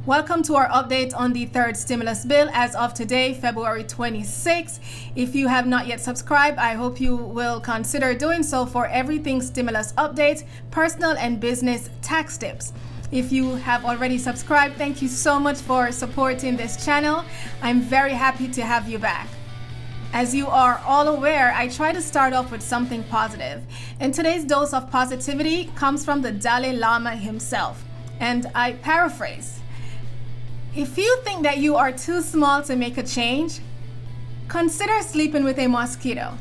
Welcome to our update on the third stimulus bill as of today, February 26. If you have not yet subscribed, I hope you will consider doing so for everything stimulus update, personal and business tax tips. If you have already subscribed, thank you so much for supporting this channel. I'm very happy to have you back. As you are all aware, I try to start off with something positive. And today's dose of positivity comes from the Dalai Lama himself. And I paraphrase. If you think that you are too small to make a change, consider sleeping with a mosquito.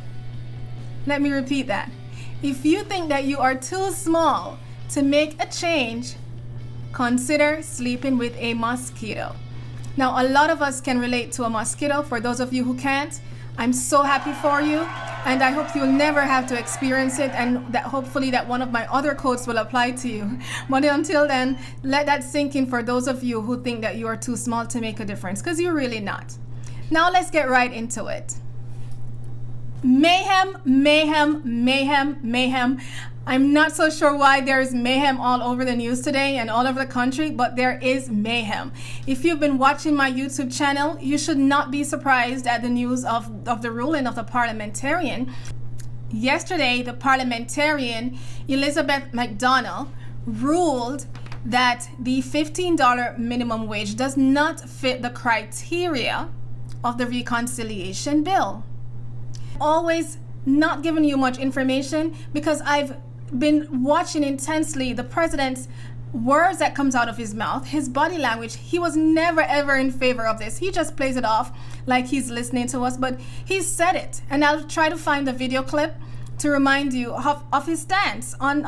Let me repeat that. If you think that you are too small to make a change, consider sleeping with a mosquito. Now, a lot of us can relate to a mosquito. For those of you who can't, I'm so happy for you, and I hope you'll never have to experience it, and that hopefully that one of my other quotes will apply to you. But until then, let that sink in for those of you who think that you are too small to make a difference, because you're really not. Now let's get right into it. Mayhem, mayhem, mayhem, mayhem. I'm not so sure why there's mayhem all over the news today and all over the country, but there is mayhem. If you've been watching my YouTube channel, you should not be surprised at the news of the ruling of the parliamentarian. Yesterday, the parliamentarian, Elizabeth McDonnell, ruled that the $15 minimum wage does not fit the criteria of the reconciliation bill. Always not giving you much information because I've been watching intensely the president's words that comes out of his mouth, his body language. He was never ever in favor of this. He just plays it off like he's listening to us, but he said it. And I'll try to find the video clip to remind you of his stance on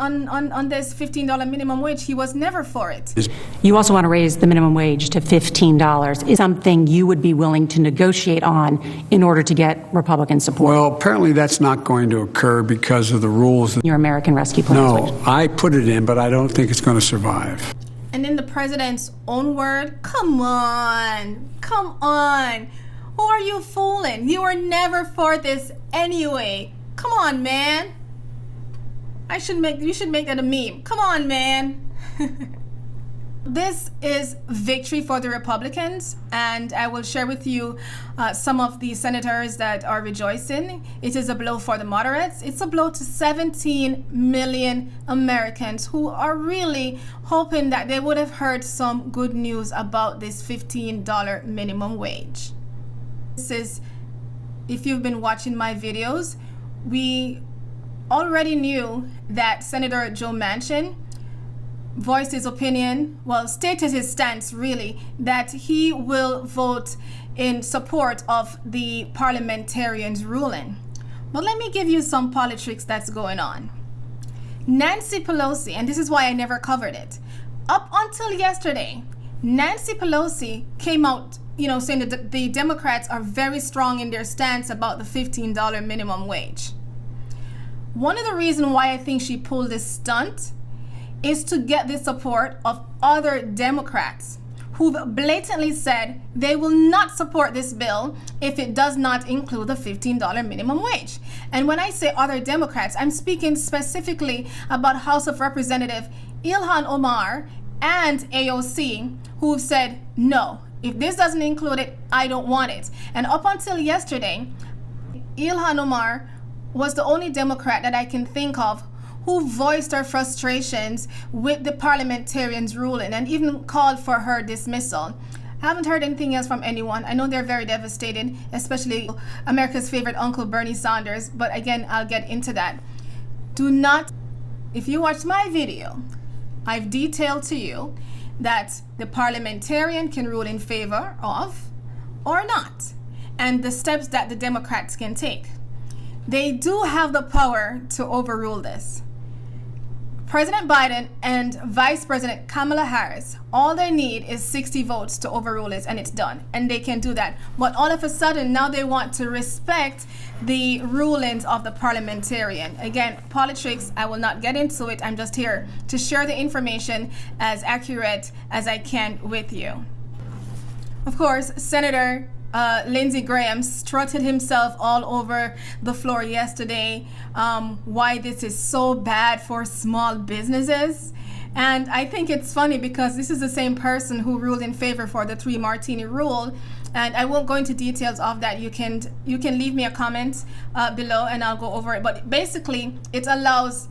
this $15 minimum wage. He was never for it. You also want to raise the minimum wage to $15. Is something you would be willing to negotiate on in order to get Republican support? Well, apparently that's not going to occur because of the rules. Your American Rescue Plan. No, I put it in, but I don't think it's going to survive. And in the president's own word, come on, come on. Who are you fooling? You were never for this anyway. Come on, man. You should make that a meme. Come on, man. This is victory for the Republicans, and I will share with you some of the senators that are rejoicing. It is a blow for the moderates. It's a blow to 17 million Americans who are really hoping that they would have heard some good news about this $15 minimum wage. This is, if you've been watching my videos, we already knew that Senator Joe Manchin voiced his opinion, well, stated his stance really, that he will vote in support of the parliamentarians' ruling. But let me give you some politics that's going on. Nancy Pelosi, and this is why I never covered it, up until yesterday, Nancy Pelosi came out saying that the Democrats are very strong in their stance about the $15 minimum wage. One of the reasons why I think she pulled this stunt is to get the support of other Democrats who've blatantly said they will not support this bill if it does not include the $15 minimum wage. And when I say other Democrats, I'm speaking specifically about House of Representative Ilhan Omar and AOC, who've said, no, if this doesn't include it, I don't want it. And up until yesterday, Ilhan Omar was the only Democrat that I can think of who voiced her frustrations with the parliamentarians' ruling and even called for her dismissal. I haven't heard anything else from anyone. I know they're very devastated, especially America's favorite uncle, Bernie Sanders. But again, I'll get into that. Do not, if you watch my video, I've detailed to you that the parliamentarian can rule in favor of or not, and the steps that the Democrats can take. They do have the power to overrule this. President Biden and Vice President Kamala Harris, all they need is 60 votes to overrule it, and it's done. And they can do that. But all of a sudden, now they want to respect the rulings of the parliamentarian. Again, politics, I will not get into it. I'm just here to share the information as accurate as I can with you. Of course, Senator Lindsey Graham strutted himself all over the floor yesterday, why this is so bad for small businesses. And I think it's funny because this is the same person who ruled in favor for the 3 martini rule. And I won't go into details of that. You can leave me a comment below and I'll go over it. But basically, it allows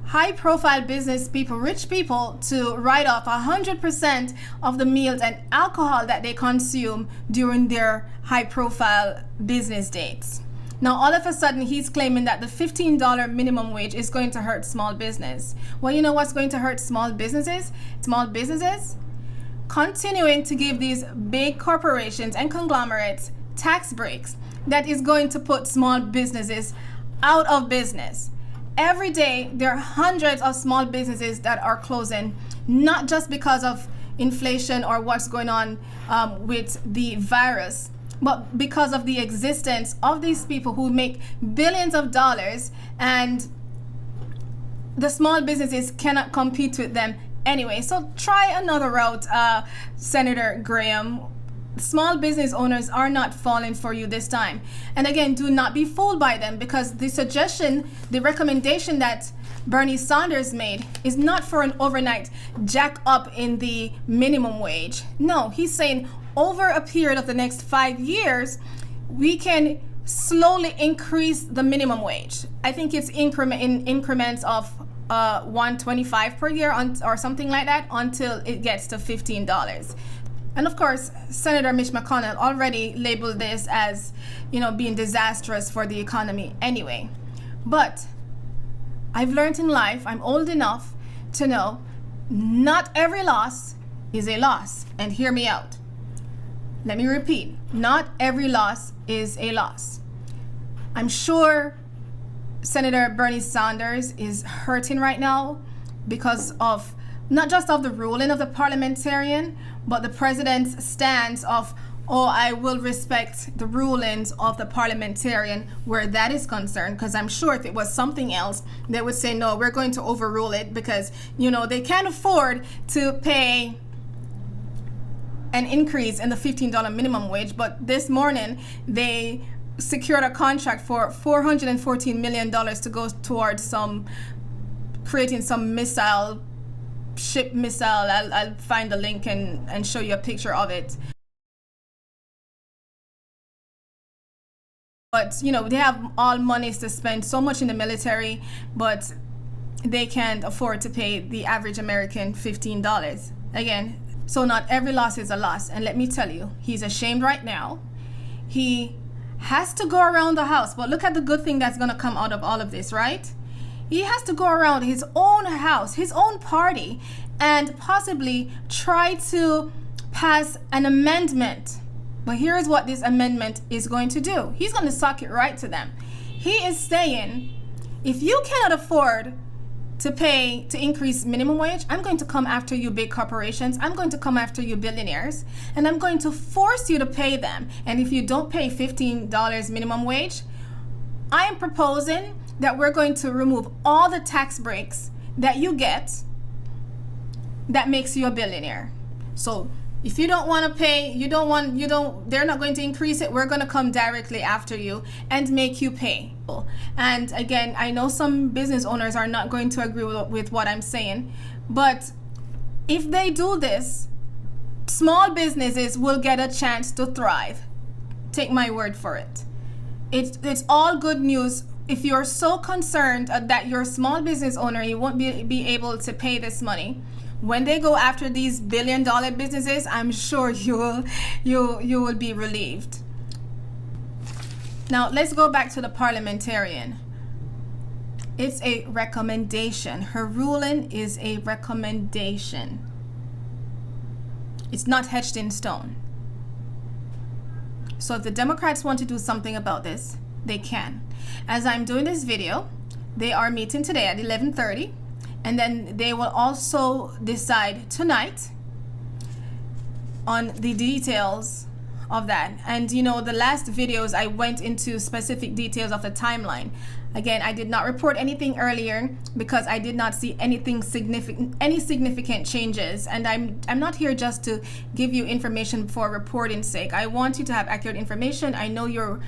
high-profile business people, rich people, to write off 100% of the meals and alcohol that they consume during their high-profile business dates. Now, all of a sudden, he's claiming that the $15 minimum wage is going to hurt small business. Well, you know what's going to hurt small businesses? Small businesses continuing to give these big corporations and conglomerates tax breaks that is going to put small businesses out of business. Every day, there are hundreds of small businesses that are closing, not just because of inflation or what's going on with the virus, but because of the existence of these people who make billions of dollars, and the small businesses cannot compete with them anyway. So try another route, Senator Graham. Small business owners are not falling for you this time. And again, do not be fooled by them, because the suggestion, the recommendation that Bernie Sanders made is not for an overnight jack up in the minimum wage. No, he's saying over a period of the next 5 years, we can slowly increase the minimum wage. I think it's in increments of $1.25 per year or something like that, until it gets to $15. And of course, Senator Mitch McConnell already labeled this as, being disastrous for the economy anyway. But I've learned in life, I'm old enough to know, not every loss is a loss. And hear me out. Let me repeat, not every loss is a loss. I'm sure Senator Bernie Sanders is hurting right now because of not just of the ruling of the parliamentarian, but the president's stance of, I will respect the rulings of the parliamentarian where that is concerned. Because I'm sure if it was something else, they would say, no, we're going to overrule it because, they can't afford to pay an increase in the $15 minimum wage. But this morning, they secured a contract for $414 million to go towards creating some ship missile. I'll find the link and show you a picture of it. But they have all monies to spend, so much in the military, but they can't afford to pay the average American $15. Again, so not every loss is a loss. And let me tell you, he's ashamed right now. He has to go around the house, but look at the good thing that's going to come out of all of this, right? He has to go around his own house, his own party, and possibly try to pass an amendment. But here's what this amendment is going to do. He's going to sock it right to them. He is saying, if you cannot afford to increase minimum wage, I'm going to come after you big corporations. I'm going to come after you billionaires, and I'm going to force you to pay them. And if you don't pay $15 minimum wage, I am proposing that we're going to remove all the tax breaks that you get that makes you a billionaire. So if you don't want to pay, they're not going to increase it. We're going to come directly after you and make you pay. And again, I know some business owners are not going to agree with what I'm saying, but if they do this, small businesses will get a chance to thrive. Take my word for it. It's all good news. If you're so concerned that you're a small business owner, you won't be able to pay this money. When they go after these billion-dollar businesses, I'm sure you will be relieved. Now, let's go back to the parliamentarian. It's a recommendation. Her ruling is a recommendation. It's not etched in stone. So if the Democrats want to do something about this, they can. As I'm doing this video, they are meeting today at 11:30, and then they will also decide tonight on the details of that. And the last videos I went into specific details of the timeline. Again, I did not report anything earlier because I did not see any significant changes. And I'm not here just to give you information for reporting's sake. I want you to have accurate information. I know you're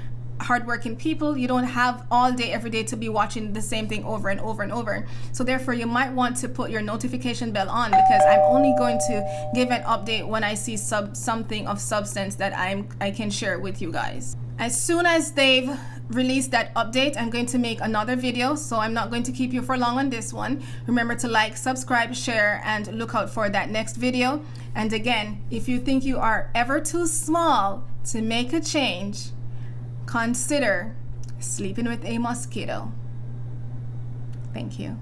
hardworking people. You don't have all day, every day to be watching the same thing over and over and over. So therefore, you might want to put your notification bell on, because I'm only going to give an update when I see something of substance that I can share with you guys. As soon as they've released that update, I'm going to make another video, so I'm not going to keep you for long on this one. Remember to like, subscribe, share, and look out for that next video. And again, if you think you are ever too small to make a change, consider sleeping with a mosquito. Thank you.